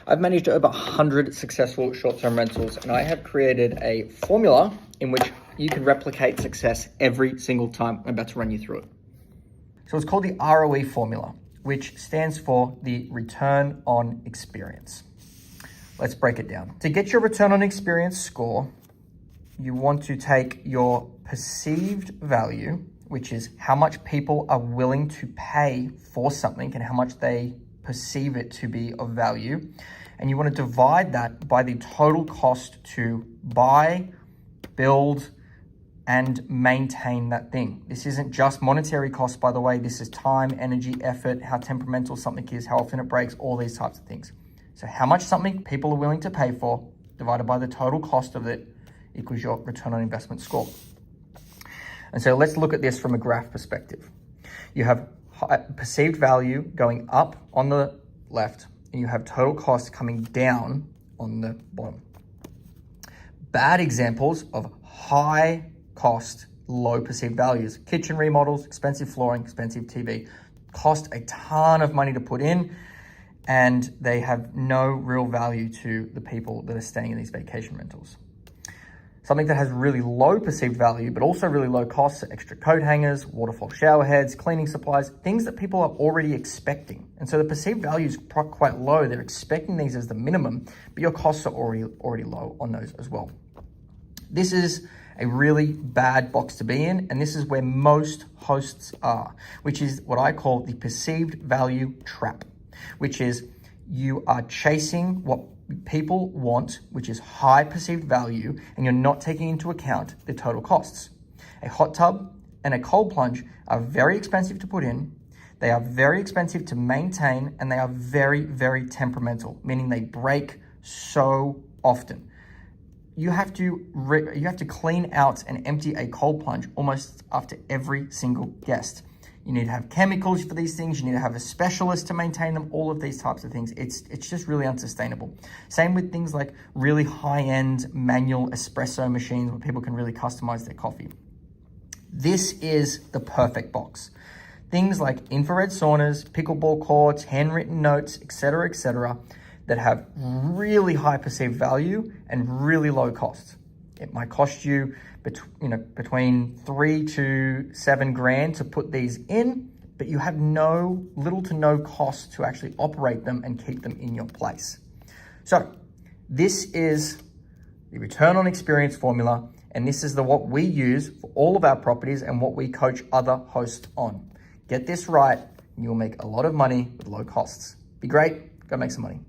I've managed over 100 successful short-term rentals, and I have created a formula in which you can replicate success every single time. I'm about to run you through it. So it's called the ROE formula, which stands for the return on experience. Let's break it down. To get your return on experience score, you want to take your perceived value, which is how much people are willing to pay for something and how much they perceive it to be of value. And you want to divide that by the total cost to buy, build, and maintain that thing. This isn't just monetary costs, by the way. This is time, energy, effort, how temperamental something is, how often it breaks, all these types of things. So how much something people are willing to pay for divided by the total cost of it equals your return on investment score. And so let's look at this from a graph perspective. You have perceived value going up on the left, and you have total cost coming down on the bottom. Bad examples of high cost, low perceived values: kitchen remodels, expensive flooring, expensive TV, cost a ton of money to put in, and they have no real value to the people that are staying in these vacation rentals. Something that has really low perceived value, but also really low costs: extra coat hangers, waterfall shower heads, cleaning supplies, things that people are already expecting. And so the perceived value is quite low. They're expecting these as the minimum, but your costs are already low on those as well. This is a really bad box to be in, and this is where most hosts are, which is what I call the perceived value trap, which is you are chasing what people want, which is high perceived value, and you're not taking into account the total costs. A hot tub and a cold plunge are very expensive to put in, they are very expensive to maintain, and they are very, very temperamental, meaning they break so often. You have to clean out and empty a cold plunge almost after every single guest. You need to have chemicals for these things. You need to have a specialist to maintain them, all of these types of things. It's just really unsustainable. Same with things like really high-end manual espresso machines where people can really customize their coffee. This is the perfect box. Things like infrared saunas, pickleball courts, handwritten notes, etc., that have really high perceived value and really low costs. It might cost you between $3,000 to $7,000 to put these in, but you have little to no cost to actually operate them and keep them in your place. So this is the return on experience formula, and this is what we use for all of our properties and what we coach other hosts on. Get this right, and you'll make a lot of money with low costs. Be great, go make some money.